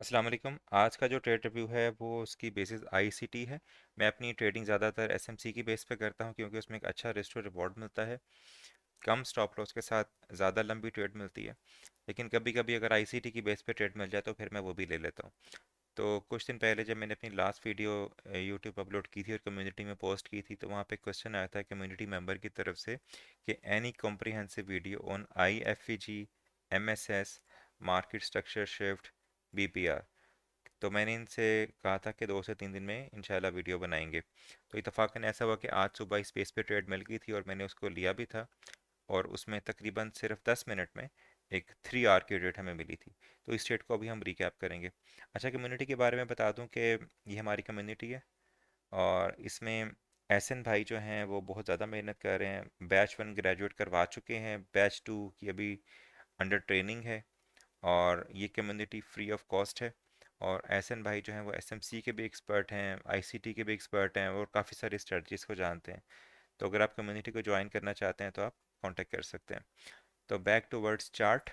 अस्सलाम वालेकुम। आज का जो ट्रेड रिव्यू है वो उसकी बेसिस आईसीटी है। मैं अपनी ट्रेडिंग ज़्यादातर एसएमसी की बेस पे करता हूँ क्योंकि उसमें एक अच्छा रिस्क टू रिवॉर्ड मिलता है, कम स्टॉप लॉस के साथ ज़्यादा लंबी ट्रेड मिलती है। लेकिन कभी कभी अगर आईसीटी की बेस पे ट्रेड मिल जाए तो फिर मैं वो भी ले लेता हूँ। तो कुछ दिन पहले जब मैंने अपनी लास्ट वीडियो यूट्यूब अपलोड की थी और कम्युनिटी में पोस्ट की थी तो वहाँ पे क्वेश्चन आया था कम्युनिटी मेंबर की तरफ से कि any comprehensive video on IFEG, MSS, market structure shift, BPR. तो मैंने इनसे कहा था कि 2 से 3 दिन में इंशाल्लाह वीडियो बनाएंगे। तो इत्तेफाकन ऐसा हुआ कि आज सुबह स्पेस पे ट्रेड मिल गई थी और मैंने उसको लिया भी था। और उसमें तकरीबन सिर्फ 10 मिनट में एक 3 आवर की रेट हमें मिली थी। तो इस रेट को अभी हम रिकैप करेंगे। अच्छा, कम्युनिटी के बारे में बता दूं कि ये हमारी कम्युनिटी है और इसमें एहसन भाई जो हैं वो बहुत ज़्यादा मेहनत कर रहे हैं। बैच 1 ग्रेजुएट करवा चुके हैं, बैच 2 की अभी अंडर ट्रेनिंग है और ये कम्युनिटी फ्री ऑफ कॉस्ट है। और एहसन भाई जो हैं वो एसएमसी के भी एक्सपर्ट हैं, आईसीटी के भी एक्सपर्ट हैं और काफ़ी सारी स्ट्रेटजीज़ को जानते हैं। तो अगर आप कम्युनिटी को ज्वाइन करना चाहते हैं तो आप कांटेक्ट कर सकते हैं। तो बैक टू वर्ड्स चार्ट।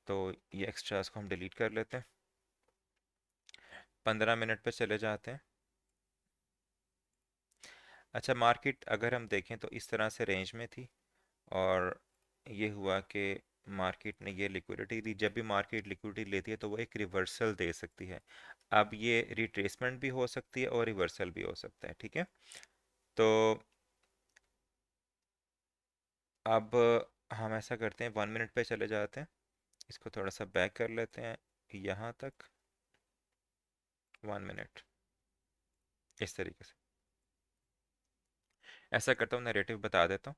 तो ये एक्स्ट्रास को हम डिलीट कर लेते हैं। 15 मिनट पे चले जाते हैं। अच्छा, मार्केट अगर हम देखें तो इस तरह से रेंज में थी और ये हुआ कि मार्केट ने ये लिक्विडिटी दी। जब भी मार्केट लिक्विडिटी लेती है तो वो एक रिवर्सल दे सकती है। अब ये रिट्रेसमेंट भी हो सकती है और रिवर्सल भी हो सकता है, ठीक है। तो अब हम ऐसा करते हैं, 1 मिनट पे चले जाते हैं। इसको थोड़ा सा बैक कर लेते हैं यहाँ तक। 1 मिनट इस तरीके से ऐसा करता हूँ, नैरेटिव बता देता हूँ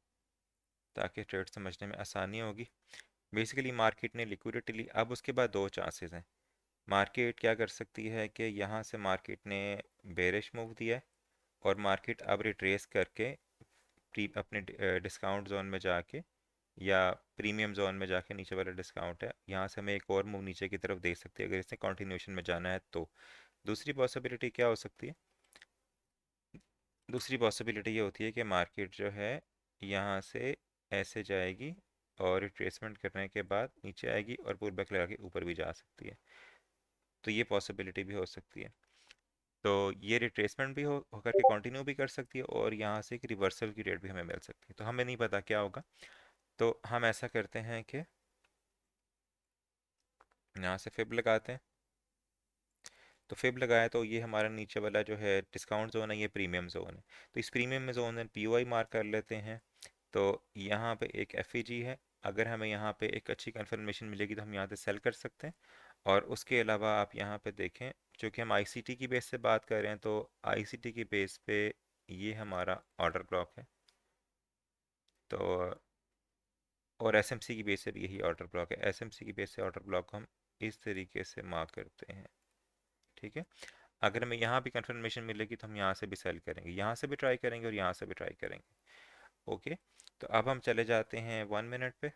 ताकि ट्रेड समझने में आसानी होगी। बेसिकली मार्केट ने लिक्विडिटी ली, अब उसके बाद दो चांसेस हैं। मार्केट क्या कर सकती है कि यहाँ से मार्केट ने बेरिश मूव दिया है और मार्केट अब रिट्रेस करके अपने डिस्काउंट जोन में जाके या प्रीमियम जोन में जाके, नीचे वाला डिस्काउंट है यहाँ से हमें एक और मूव नीचे की तरफ दे सकती है अगर इसने कंटिन्यूशन में जाना है तो। दूसरी पॉसिबिलिटी क्या हो सकती है? दूसरी पॉसिबिलिटी ये होती है कि मार्केट जो है यहाँ से ऐसे जाएगी और रिट्रेसमेंट करने के बाद नीचे आएगी और पुल बैक लगा के ऊपर भी जा सकती है। तो ये पॉसिबिलिटी भी हो सकती है। तो ये रिट्रेसमेंट भी हो होकर के कंटिन्यू भी कर सकती है और यहाँ से एक रिवर्सल की रेट भी हमें मिल सकती है। तो हमें नहीं पता क्या होगा। तो हम ऐसा करते हैं कि यहाँ से फिब लगाते हैं। तो फिब लगाया तो ये हमारा नीचे वाला जो है डिस्काउंट जोन है, ये प्रीमियम जोन है। तो इस प्रीमियम में जोन पीओआई मार्क कर लेते हैं। तो यहाँ पे एक एफईजी है। अगर हमें यहाँ पे एक अच्छी कंफर्मेशन मिलेगी तो हम यहाँ से सेल कर सकते हैं। और उसके अलावा आप यहाँ पे देखें, चूँकि हम आईसीटी की बेस से बात कर रहे हैं तो आईसीटी की बेस पे ये हमारा ऑर्डर ब्लॉक है। तो और एसएमसी की बेस से भी यही ऑर्डर ब्लॉक है। एसएमसी की बेस से ऑर्डर ब्लॉक को हम इस तरीके से मार्क करते हैं, ठीक है। अगर हमें यहाँ भी कंफर्मेशन मिलेगी तो हम यहाँ से भी सेल करेंगे, यहाँ से भी ट्राई करेंगे और यहाँ से भी ट्राई करेंगे। ओके। तो अब हम चले जाते हैं 1 मिनट पे।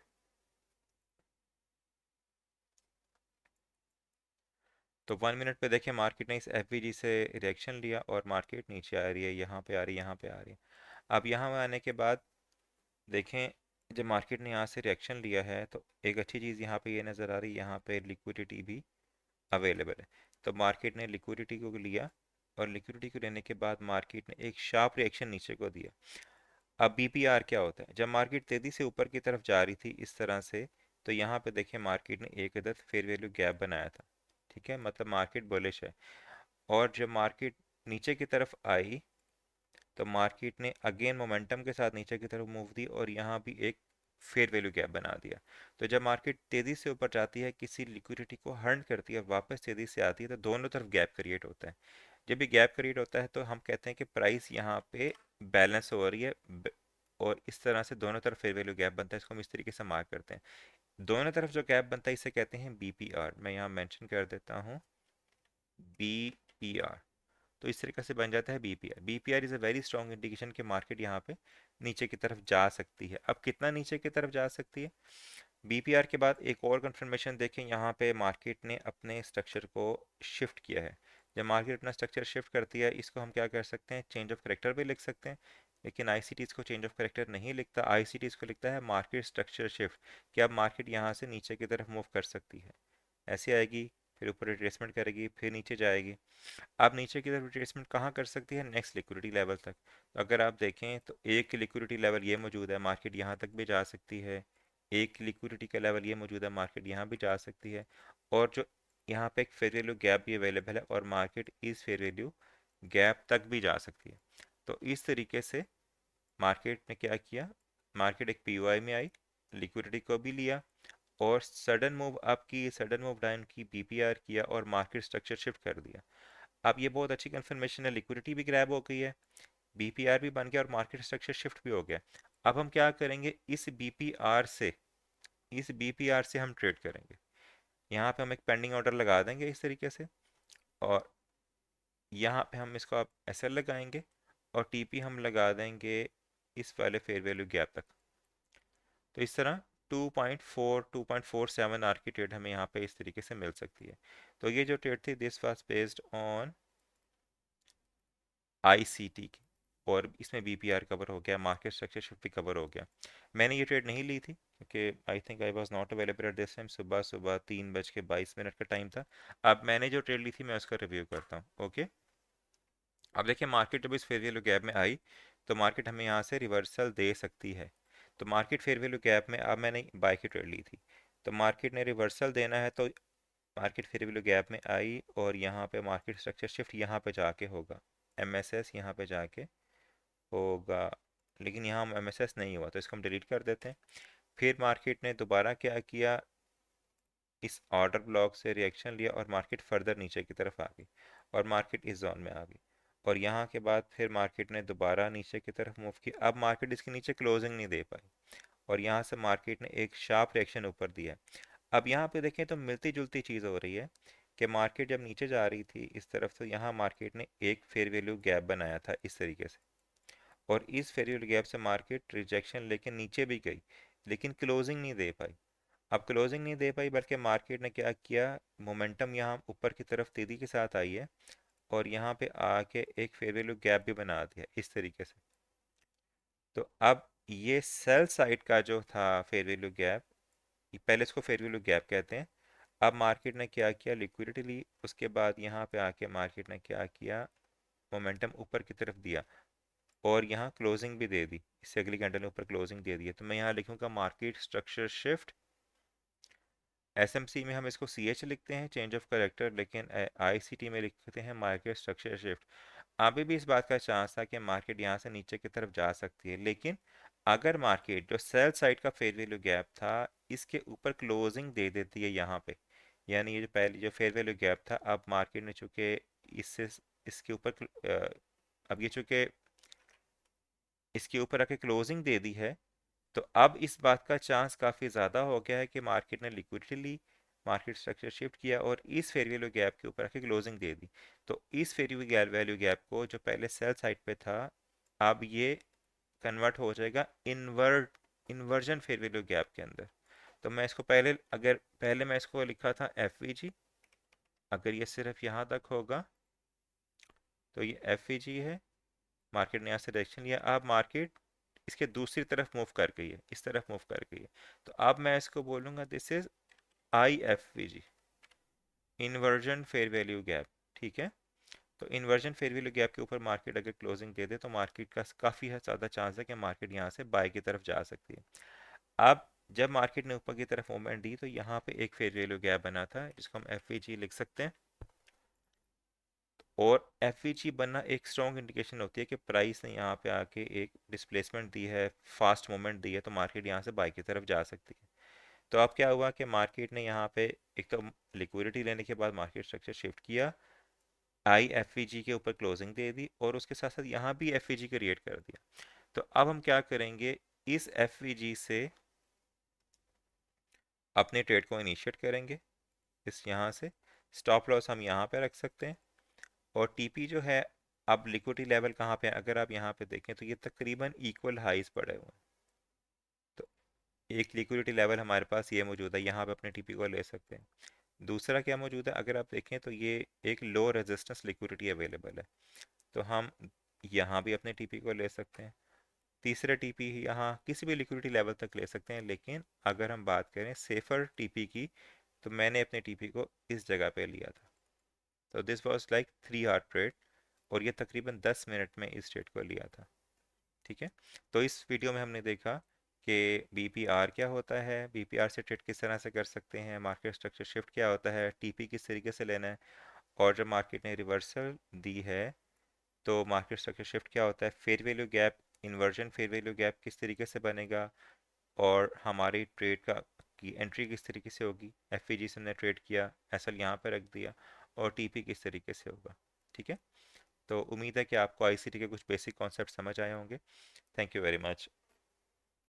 तो 1 मिनट पे देखें, मार्केट ने इस एफवीजी से रिएक्शन लिया और मार्केट नीचे आ रही है, यहाँ पे आ रही है, यहाँ पे आ रही है। अब यहाँ आने के बाद देखें, जब मार्केट ने यहाँ से रिएक्शन लिया है तो एक अच्छी चीज़ यहाँ पे ये नज़र आ रही है, यहाँ पे लिक्विडिटी भी अवेलेबल है। तो मार्केट ने लिक्विडिटी को लिया और लिक्विडिटी को लेने के बाद मार्केट ने एक शार्प रिएक्शन नीचे को दिया। अब बीपीआर क्या होता है? जब मार्केट तेज़ी से ऊपर की तरफ जा रही थी इस तरह से, तो यहाँ पे देखें मार्केट ने एक अदद फेयर वैल्यू गैप बनाया था, ठीक है, मतलब मार्केट बुलिश है। और जब मार्केट नीचे की तरफ आई तो मार्केट ने अगेन मोमेंटम के साथ नीचे की तरफ मूव दी और यहाँ भी एक फेयर वैल्यू गैप बना दिया। तो जब मार्केट तेज़ी से ऊपर जाती है, किसी लिक्विडिटी को हर्न करती है, वापस तेज़ी से आती है, तो दोनों तरफ गैप क्रिएट होता है। जब भी गैप क्रिएट होता है तो हम कहते हैं कि प्राइस यहाँ पे बैलेंस हो रही है। और इस तरह से दोनों तरफ फेयर वैल्यू गैप बनता है, इसको हम इस तरीके से मार्क करते हैं। दोनों तरफ जो गैप बनता है इसे कहते हैं बीपीआर। मैं यहाँ मेंशन कर देता हूँ बीपीआर। तो इस तरीके से बन जाता है BPR. BPR is a very strong indication कि मार्केट यहाँ पे नीचे की तरफ जा सकती है। अब कितना नीचे की तरफ जा सकती है? बीपीआर के बाद एक और कंफर्मेशन देखें, यहाँ पे मार्केट ने अपने स्ट्रक्चर को शिफ्ट किया है। जब मार्केट अपना स्ट्रक्चर शिफ्ट करती है, इसको हम क्या कर सकते हैं, चेंज ऑफ करेक्टर भी लिख सकते हैं। लेकिन आईसीटी इसको चेंज ऑफ करेक्टर नहीं लिखता, आईसीटी इसको लिखता है मार्केट स्ट्रक्चर शिफ्ट। कि अब मार्केट यहाँ से नीचे की तरफ मूव कर सकती है, ऐसे आएगी, फिर ऊपर रिट्रेसमेंट करेगी, फिर नीचे जाएगी। अब नीचे की तरफ रिट्रेसमेंट कहाँ कर सकती है? नेक्स्ट लिक्विडिटी लेवल तक। तो अगर आप देखें तो एक लिक्विडिटी लेवल ये मौजूद है, मार्केट यहाँ तक भी जा सकती है। एक लिक्विडिटी का लेवल ये मौजूद है, मार्केट यहाँ भी जा सकती है। और जो यहाँ पे एक फेयर वैल्यू गैप भी अवेलेबल है, और मार्केट इस फेयर वैल्यू गैप तक भी जा सकती है। तो इस तरीके से मार्केट ने क्या किया, मार्केट एक पीओआई में आई, लिक्विडिटी को भी लिया, और सडन मूव अप की, सडन मूव डाउन की, बीपीआर किया, और मार्केट स्ट्रक्चर शिफ्ट कर दिया। अब ये बहुत अच्छी कंफर्मेशन है, लिक्विडिटी भी ग्रैब हो गई है, बीपीआर भी बन गया, और मार्केट स्ट्रक्चर शिफ्ट भी हो गया। अब हम क्या करेंगे, इस बीपीआर से हम ट्रेड करेंगे। यहाँ पे हम एक पेंडिंग ऑर्डर लगा देंगे इस तरीके से, और यहाँ पे हम इसको आप एसएल लगाएंगे, और टीपी हम लगा देंगे इस वाले फेयर वैल्यू गैप तक। तो इस तरह 2.47 आर की ट्रेड हमें यहाँ पे इस तरीके से मिल सकती है। तो ये जो ट्रेड थी, this was based on ICT की, और इसमें बीपीआर कवर हो गया, मार्केट स्ट्रक्चर शिफ्ट भी कवर हो गया। मैंने ये ट्रेड नहीं ली थी क्योंकि I think I was not available at this time, सुबह सुबह 3:22 का टाइम था। अब मैंने जो ट्रेड ली थी मैं उसका रिव्यू करता हूँ। ओके, अब देखिए मार्केट जब इस फेयर वैल्यू गैप में आई, तो मार्केट हमें यहाँ से रिवर्सल दे सकती है। तो मार्केट फेयर वैल्यू गैप में, अब मैंने बाय की ट्रेड ली थी, तो मार्केट ने रिवर्सल देना है, तो मार्केट फेयर वैल्यू गैप में आई, और यहाँ पे मार्केट स्ट्रक्चर शिफ्ट यहाँ पे जाके होगा, एमएसएस यहाँ पे जाके होगा। लेकिन यहाँ एमएसएस नहीं हुआ, तो इसको हम डिलीट कर देते हैं। फिर मार्केट ने दोबारा क्या किया, इस ऑर्डर ब्लॉक से रिएक्शन लिया, और मार्केट फर्दर नीचे की तरफ आ गई, और मार्केट इस जोन में आ गई। और यहाँ के बाद फिर मार्केट ने दोबारा नीचे की तरफ मूव की। अब मार्केट इसके नीचे क्लोजिंग नहीं दे पाई, और यहाँ से मार्केट ने एक शार्प रिएक्शन ऊपर दिया। अब यहाँ पे देखें तो मिलती जुलती चीज़ हो रही है, कि मार्केट जब नीचे जा रही थी इस तरफ, तो यहाँ मार्केट ने एक फेयर वैल्यू गैप बनाया था इस तरीके से, और इस फेयर वैल्यू गैप से मार्केट रिजेक्शन लेके नीचे भी गई, लेकिन क्लोजिंग नहीं दे पाई। अब क्लोजिंग नहीं दे पाई, बल्कि मार्केट ने क्या किया, मोमेंटम यहाँ ऊपर की तरफ तेजी के साथ आई है, और यहाँ पे आके एक फेयर वैल्यू गैप भी बना दिया इस तरीके से। तो अब ये सेल साइड का जो था फेयर वैल्यू गैप, पहले इसको फेयर वैल्यू गैप कहते हैं। अब मार्केट ने क्या किया, लिक्विडिटी ली, उसके बाद यहाँ पे आके मार्केट ने क्या किया, मोमेंटम ऊपर की तरफ दिया, और यहाँ क्लोजिंग भी दे दी, इससे अगली कैंडल ने ऊपर क्लोजिंग दे दी है। तो मैं यहाँ लिखूंगा मार्केट स्ट्रक्चर शिफ्ट। एसएमसी में हम इसको सी एच लिखते हैं, चेंज ऑफ करेक्टर, लेकिन आईसीटी में लिखते हैं मार्केट स्ट्रक्चर शिफ्ट। अभी भी इस बात का चांस था कि मार्केट यहाँ से नीचे की तरफ जा सकती है, लेकिन अगर मार्केट जो सेल साइड का फेयर वैल्यू गैप था, इसके ऊपर क्लोजिंग दे देती है यहाँ पे, यानी ये जो पहले जो फेयर वैल्यू गैप था, अब मार्केट ने चूंकि इससे इसके ऊपर अब ये चूंकि इसके ऊपर आके क्लोजिंग दे दी है, तो अब इस बात का चांस काफ़ी ज़्यादा हो गया है कि मार्केट ने लिक्विडिटी ली, मार्केट स्ट्रक्चर शिफ्ट किया, और इस फेयर वैल्यू गैप के ऊपर आके क्लोजिंग दे दी। तो इस फेयर वैल्यू गैप को, जो पहले सेल साइड पे था, अब ये कन्वर्ट हो जाएगा इन्वर्जन फेयर वैल्यू गैप के अंदर। तो मैं इसको पहले, अगर पहले मैं इसको लिखा था एफ वी जी, अगर ये सिर्फ यहाँ तक होगा तो ये एफ वी जी है, मार्केट ने यहाँ से डायरेक्शन लिया, अब मार्केट इसके दूसरी तरफ मूव कर गई है, इस तरफ मूव कर गई है। तो अब मैं इसको बोलूँगा this is I F we ji, inversion fair value gap. ठीक है, तो इन्वर्जन फेयर वैल्यू गैप के ऊपर मार्केट अगर क्लोजिंग दे दे, तो मार्केट का काफ़ी ज़्यादा चांस है कि मार्केट यहाँ से बाय की तरफ जा सकती है। अब जब मार्केट ने ऊपर की तरफ मूवमेंट दी, तो यहाँ पे एक फेयर वैल्यू गैप बना था, जिसको हम एफ लिख सकते हैं। और एफ बनना एक स्ट्रॉन्ग इंडिकेशन होती है कि प्राइस ने यहाँ पे आके एक डिस्प्लेसमेंट दी है, फास्ट मूवमेंट दी है, तो मार्केट यहाँ से बाई की तरफ जा सकती है। तो अब क्या हुआ कि मार्केट ने यहाँ पे एक तो लिक्विडिटी लेने के बाद मार्केट स्ट्रक्चर शिफ्ट किया, आई एफ के ऊपर क्लोजिंग दे दी, और उसके साथ साथ यहाँ भी एफ क्रिएट कर दिया। तो अब हम क्या करेंगे, इस एफ से अपने ट्रेड को इनिशिएट करेंगे, इस यहाँ से स्टॉप लॉस हम यहाँ पे रख सकते हैं, और टीपी जो है, अब लिक्विडिटी लेवल कहाँ पे है, अगर आप यहाँ पे देखें तो ये तकरीबन इक्वल हाइज पड़े हुए हैं। तो एक लिक्विडिटी लेवल हमारे पास ये मौजूद है, यहाँ पे अपने टीपी को ले सकते हैं। दूसरा क्या मौजूद है, अगर आप देखें तो ये एक लो रेजिस्टेंस लिक्विडिटी अवेलेबल है, तो हम यहाँ भी अपने टीपी को ले सकते हैं। तीसरे टीपी यहाँ किसी भी लिक्विडिटी लेवल तक ले सकते हैं, लेकिन अगर हम बात करें सेफर टीपी की, तो मैंने अपने टीपी को इस जगह पे लिया था। तो this was like 3 hour trade, और ये तकरीबन 10 मिनट में इस ट्रेड को लिया था। ठीक है। तो इस वीडियो में हमने देखा कि बीपीआर क्या होता है, बीपीआर से ट्रेड किस तरह से कर सकते हैं, मार्केट स्ट्रक्चर शिफ्ट क्या होता है, टीपी किस तरीके से लेना है, और जब मार्केट ने रिवर्सल दी है तो मार्केट स्ट्रक्चर शिफ्ट क्या होता है, fair value gap, inversion fair value gap किस तरीके से बनेगा, और हमारी ट्रेड का की एंट्री किस तरीके से होगी, एफईजी से हमने ट्रेड किया, एसएल यहाँ पे रख दिया, और टीपी किस तरीके से होगा। ठीक है। तो उम्मीद है कि आपको आईसीटी के कुछ बेसिक कॉन्सेप्ट समझ आए होंगे। Thank you very much.